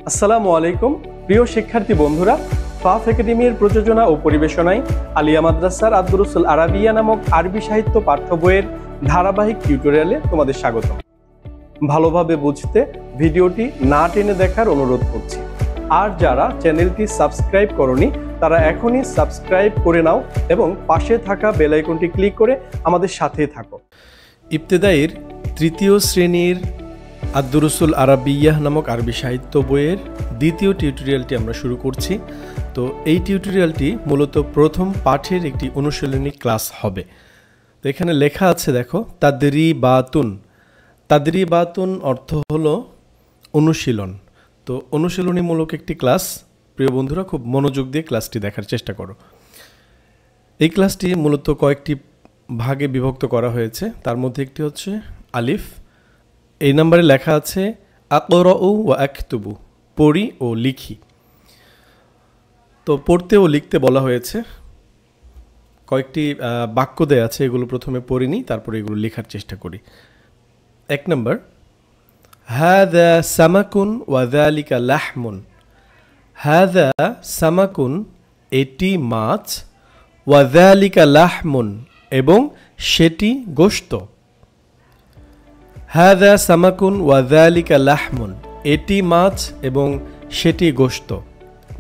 আসসালামু আলাইকুম প্রিয় শিক্ষার্থী বন্ধুরা, ফাফ একাডেমির প্রযোজনা ও পরিবেশনায় আলিয়া মাদ্রাসার আদ-দুরুসুল আরাবিয়া নামক আরবি সাহিত্য পাঠ্য বইয়ের ধারাবাহিক টিউটোরিয়ালে তোমাদের স্বাগত। ভালোভাবে বুঝতে ভিডিওটি না টেনে দেখার অনুরোধ করছি। আর যারা চ্যানেলটি সাবস্ক্রাইব করনি তারা এখনই সাবস্ক্রাইব করে নাও এবং পাশে থাকা বেল আইকনটি ক্লিক করে আমাদের সাথে থাকো। ইবতেদায়ীর তৃতীয় শ্রেণীর আদ-দুরুসুল আরাবিয়াহ নামক আরবি সাহিত্য বইয়ের দ্বিতীয় টিউটোরিয়ালটি আমরা শুরু করছি। তো এই টিউটোরিয়ালটি মূলত প্রথম পাঠের একটি অনুশীলনী ক্লাস হবে। তো এখানে লেখা আছে, দেখো, তাদরিবাতুন। তাদরিবাতুন অর্থ হলো অনুশীলন। তো অনুশীলনীমূলক একটি ক্লাস। প্রিয় বন্ধুরা, খুব মনোযোগ দিয়ে ক্লাসটি দেখার চেষ্টা করো। এই ক্লাসটি মূলত কয়েকটি ভাগে বিভক্ত করা হয়েছে। তার মধ্যে একটি হচ্ছে আলিফ। এই নম্বরে লেখা আছে আকরাউ ওয়া আকতুবু, পড়ি ও লিখি। তো পড়তে ও লিখতে বলা হয়েছে। কয়েকটি বাক্য দেয়া আছে, এগুলো প্রথমে পড়ে নিই, তারপরে এগুলো লেখার চেষ্টা করি। এক নম্বর, হাযা সামাকুন ওয়া যালিকা লাহমুন। হাযা সামাকুন, এটি মাছ, ওয়া যালিকা লাহমুন, এবং সেটি গোশত। হাযা সামাকুন ওয়া যালিকা লাহমুন, এটি মাছ এবং সেটি গোশত।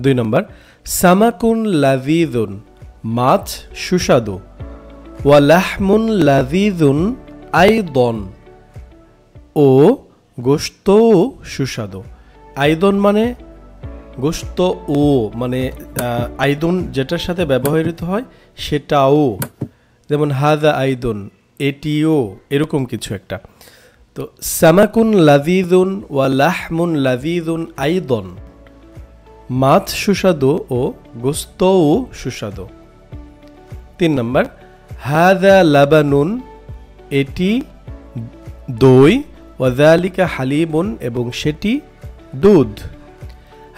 দুই নম্বর, সামাকুন লাযীযুন, মাছ সুস্বাদু, ওয়া লাহমুন লাযীযুন আইদন, ও গোশত সুস্বাদু। আইদন মানে গোশত, ও মানে আইদন যেটার সাথে ব্যবহৃত হয় সেটাও, যেমন হাযা আইদন, এটিও, এরকম কিছু একটা। তো সামাকুন লাযীযুন ওয়া লাহমুন লাযীযুন আইদন, মাছ সুস্বাদু ও গোশতও সুস্বাদু। তিন নম্বর, হাযা লাবানুন, এটি দই, ওয়া যালিকা হালিবুন, এবং সেটি দুধ।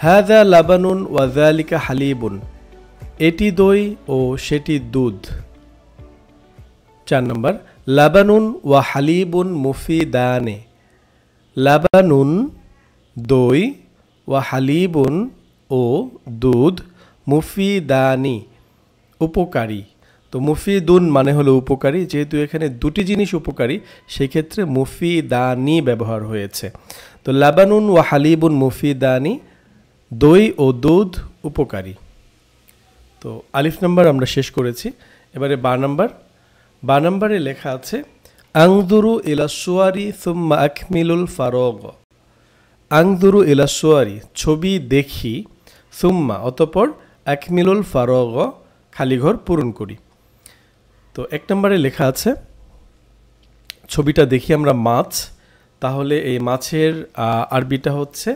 হাযা লাবানুন ওয়া যালিকা হালিবুন, এটি দই ও সেটি দুধ। চার নম্বর, লাবানুন ওয়া হালিবুন মুফিদানে। লাবানুন দই, ওয়া হালিবুন ও দুধ, মুফিদানি উপকারী। তো মুফিদুন মানে হলো উপকারী, যেহেতু এখানে দুটি জিনিস উপকারী সেই ক্ষেত্রে মুফিদানি ব্যবহার হয়েছে। তো লাবানুন ওয়া হালিবুন মুফিদানি, দই ও দুধ উপকারী। তো আলিফ নাম্বার আমরা শেষ করেছি। এবারে বা নাম্বার। বা নাম্বারে লেখা আছে আনজুরু ইলা সুয়ারি সুম্মা আকমিলুল ফারাগ। আনজুরু ইলা সুয়ারি, ছবি দেখি, সুম্মা অতঃপর আকমিলুল ফারাগ, খালিঘর পূরণ করি। তো এক নম্বরে লেখা আছে, ছবিটা দেখি আমরা মাছ, তাহলে এই মাছের আরবিটা হচ্ছে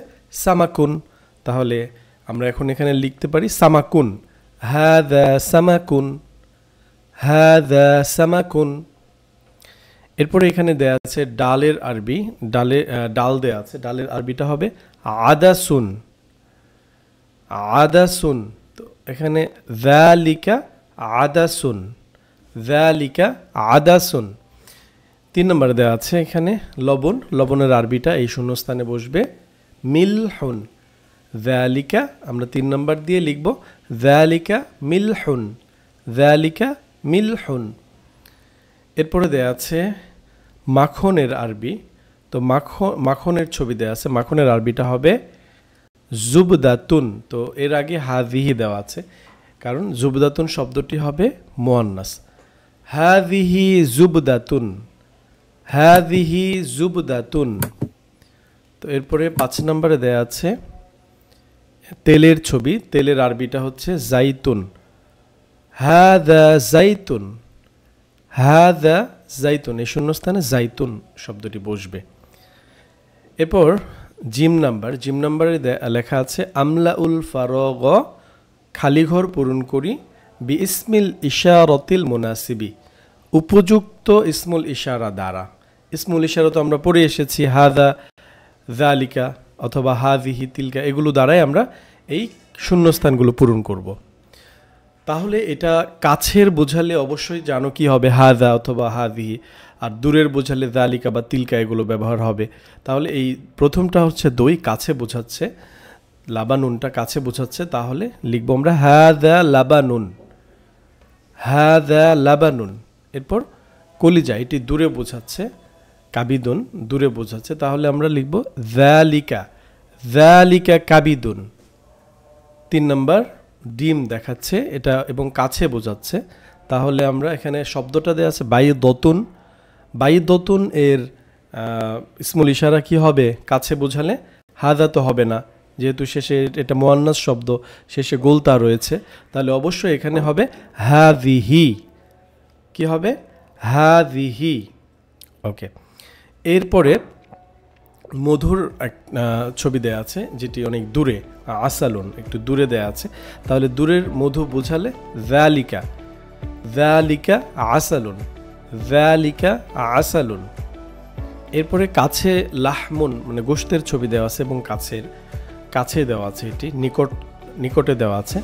সামাকুন। তাহলে আমরা এখন এখানে লিখতে পারি সামাকুন, হাযা সামাকুন, হাযা সামাকুন। এরপরে এখানে দেয়া আছে ডালের আরবি, ডাল দেয়া আছে, ডালের আরবিটা হবে আদাসুন, আদাসুন। তো এখানে যালিকা আদাসুন, যালিকা আদাসুন। তিন নম্বরে দেওয়া আছে এখানে লবণ, লবণের আরবিটা এই শূন্যস্থানে বসবে মিলহুন। যালিকা আমরা তিন নম্বর দিয়ে লিখব যালিকা মিলহুন, যালিকা মিলহুন। এরপরে দেয়া আছে মাখনের আরবি। তো মাখনের ছবি দেয়া আছে, মাখনের আরবিটা হবে জুবদাতুন। তো এর আগে হাযিহি দেওয়া আছে, কারণ জুবদাতুন শব্দটি হবে মুয়ান্নাস। হাযিহি জুবদাতুন, হাযিহি জুবদাতুন। তো এরপরে 5 নম্বরে দেয়া আছে তেলের ছবি, তেলের আরবিটা হচ্ছে জাইতুন। হাযা জাইতুন, হাযা জাইতুন, এই শূন্যস্থানে জাইতুন শব্দটি বসবে। এরপর জিম নাম্বার। জিম নাম্বারে লেখা আছে আমলাউল ফারাগ, খালিঘর পূরণ করি, বি ইসমিল ইশারাতিল মুনাসিবি, উপযুক্ত ইসমুল ইশারা দ্বারা। ইসমুল ইশারা তো আমরা পড়ে এসেছি, হাযা, যালিকা অথবা হাযিহি, তিলকা, এগুলো দ্বারাই আমরা এই শূন্যস্থানগুলো পূরণ করব। তাহলে এটা কাছের বোঝালে অবশ্যই জানো কি হবে, হাযা অথবা হাযিহি, আর দূরের বোঝালে যালিকা বা তিলকা এগুলো ব্যবহার হবে। তাহলে এই প্রথমটা হচ্ছে দই, কাছে বোঝাচ্ছে। লাবানুনটা কাছে বোঝাচ্ছে, তাহলে লিখবো আমরা হাদা লাবানুন, হাদা লাবানুন। এরপর কলিজা, এটি দূরে বোঝাচ্ছে, কাবিদুন দূরে বোঝাচ্ছে, তাহলে আমরা লিখব যালিকা, যালিকা কাবিদুন। 3 নম্বর ডিম দেখাচ্ছে এটা এবং কাছে বোঝাচ্ছে, তাহলে আমরা এখানে শব্দটা দেওয়া আছে বাইদতুন, বাইদতুন এর ইসমুল ইশারা কি হবে কাছে বোঝালে? হাদা তো হবে না, যেহেতু শেষে এটা মুয়ান্নাস শব্দ, শেষে গোলতা রয়েছে, তাহলে অবশ্যই এখানে হবে হাযিহি। কি হবে? হাযিহি। ওকে, এরপরে মধুর ছবি দেয়া আছে যেটি অনেক দূরে, আসালুন একটু দূরে দেয়া আছে, তাহলে দূরের মধু বোঝালে যালিকা, যালিকা আসালুন, যালিকা আসালুন। এরপরে কাছে লাহমুন মানে গোশতের ছবি দেওয়া আছে এবং কাছে দেওয়া আছে, এটি নিকটে দেওয়া আছে,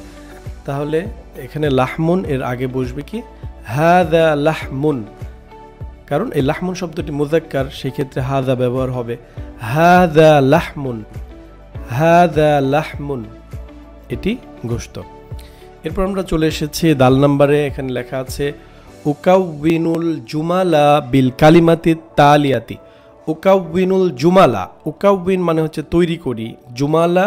তাহলে এখানে লাহমুন এর আগে বসবে কি? হাদা লাহমুন, কারণ এই লাহমুন শব্দটি মুযাক্কার, সেই ক্ষেত্রে হাদা ব্যবহার হবে। হাদা লাহমুন, হাদা লাহমুন, এটি গোশত। এরপর আমরা চলে এসেছি দাল নম্বরে, এখানে লেখা আছে উকাউবিনুল জুমালা বিল কালিমাতি তালিয়াতি। উকাউবিনুল জুমালা, উকাউবিন মানে হচ্ছে তৈরি করি, জুমালা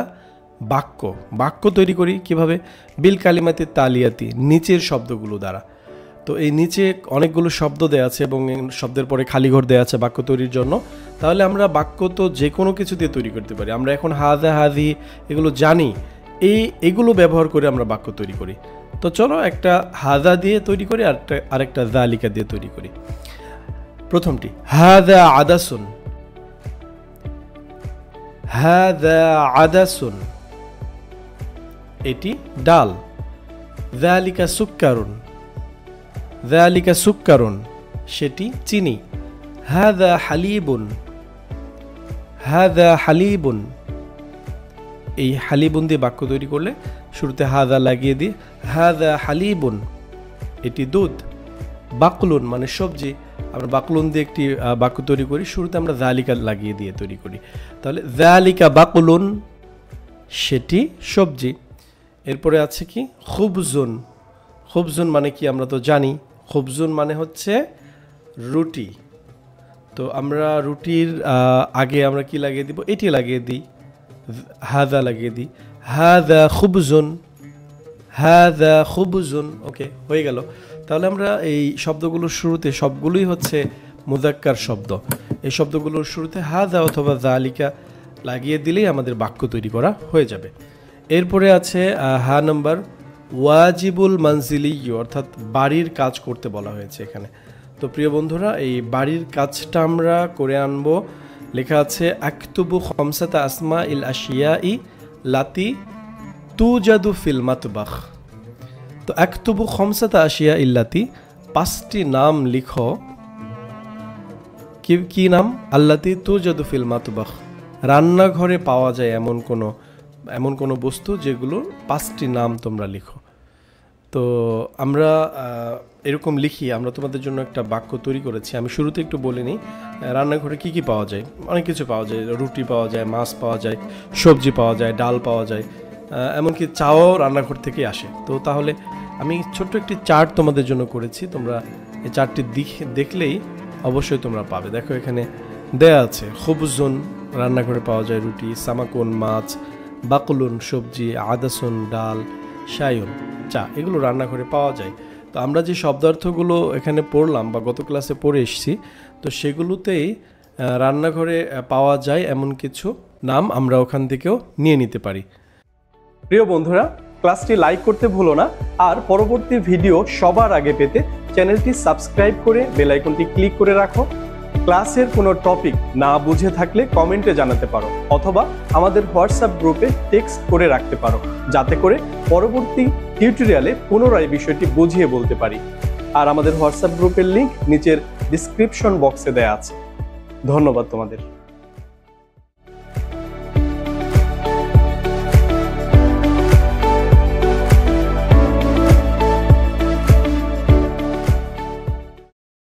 বাক্য, বাক্য তৈরি করি কিভাবে? বিল কালিমাতি তালিয়াতি, নিচের শব্দগুলো দ্বারা। তো এই নিচে অনেকগুলো শব্দ দেওয়া আছে এবং শব্দের পরে খালি ঘর দেওয়া আছে বাক্য তৈরির জন্য, তাহলে আমরা বাক্য তো যে কোনো কিছু দিয়ে তৈরি করতে পারি। আমরা এখন হাদা হাদি এগুলো জানি, এগুলো ব্যবহার করে আমরা বাক্য তৈরি করি। তো চলো একটা হাদা দিয়ে তৈরি করি, আরেকটা যালিকা দিয়ে তৈরি করি। প্রথমটি হাদা আদাসুন, হাদা আদাসুন, এটি ডাল। যালিকা সুক্কারুন, যালিকা সুক্কারুন, সেটি চিনি। হাদা হালিবুন, হাদা হালিবুন, এই হালিবুন দিয়ে বাক্য তৈরি করলে শুরুতে হাদা লাগিয়ে দিই, হাদা হালিবুন, এটি দুধ। বাকলুন মানে সবজি, আমরা বাকলুন দিয়ে একটি বাক্য তৈরি করি, শুরুতে আমরা যালিকা লাগিয়ে দিয়ে তৈরি করি, তাহলে যালিকা বাকলুন, সেটি সবজি। এরপরে আছে কি? খুবজুন, খুবজুন মানে কি আমরা তো জানি, খুবজুন মানে হচ্ছে রুটি। তো আমরা রুটির আগে আমরা কি লাগিয়ে দিব? এটি লাগিয়ে দিই, হাদা লাগিয়ে দিই, হাদা খুবজুন, হাদা খুবজুন। ওকে, হয়ে গেল। তাহলে আমরা এই শব্দগুলোর শুরুতে সবগুলোই হচ্ছে মুযাক্কার শব্দ, এই শব্দগুলোর শুরুতে হাদা অথবা যালিকা লাগিয়ে দিলেই আমাদের বাক্য তৈরি করা হয়ে যাবে। এরপরে আছে হা নাম্বার ওয়াজিবুল মানজিলি, অর্থাৎ বাড়ির কাজ করতে বলা হয়েছে এখানে। তো প্রিয় বন্ধুরা, এই বাড়ির কাজটা আমরা করে আনবো। লেখা আছে আকতুবু খামসাতা আসমা ইল আশিয়াই লাতি তুজাদু ফিল মাতবাখ। তো আকতুবু খামসাতা আশিয়া ইল্লাতি, 5টি নাম লিখো। কি নাম? আল্লাতি তুজাদু ফিল মাতবাখ, রান্নাঘরে পাওয়া যায় এমন কোনো বস্তু যেগুলো 5টি নাম তোমরা লিখো। তো আমরা এরকম লিখি, আমরা তোমাদের জন্য একটা বাক্য তৈরি করেছি। আমি শুরুতে একটু বলে নিই, রান্নাঘরে কি কি পাওয়া যায়? অনেক কিছু পাওয়া যায়, রুটি পাওয়া যায়, মাছ পাওয়া যায়, সবজি পাওয়া যায়, ডাল পাওয়া যায়, এমনকি চাও রান্নাঘর থেকে আসে। তো তাহলে আমি ছোট্ট একটি চার্ট তোমাদের জন্য করেছি, তোমরা এই চার্টটি দেখলেই অবশ্যই তোমরা পাবে। দেখো এখানে দেয়া আছে খুবজুন, রান্নাঘরে পাওয়া যায় রুটি, সামাকুন মাছ, বাকলুন সবজি, আদাসুন ডাল, শায়ুন চা, এগুলো রান্নাঘরে পাওয়া যায়। তো আমরা যে শব্দার্থগুলো এখানে পড়লাম বা গত ক্লাসে পড়ে এসেছি, তো সেগুলোতেই রান্নাঘরে পাওয়া যায় এমন কিছু নাম আমরা ওখান থেকেও নিয়ে নিতে পারি। প্রিয় বন্ধুরা, ক্লাসটি লাইক করতে ভুলো না, আর পরবর্তী ভিডিও সবার আগে পেতে চ্যানেলটি সাবস্ক্রাইব করে বেল আইকনটি ক্লিক করে রাখো। ক্লাসের কোনো টপিক না বুঝে থাকলে কমেন্টে জানাতে পারো, অথবা আমাদের হোয়াটসঅ্যাপ গ্রুপে টেক্সট করে রাখতে পারো, যাতে করে পরবর্তী টিউটোরিয়ালে পুনরায় বিষয়টি বুঝিয়ে বলতে পারি। আর আমাদের হোয়াটসঅ্যাপ গ্রুপের লিংক নিচের ডিসক্রিপশন বক্সে দেয়া আছে। ধন্যবাদ তোমাদের।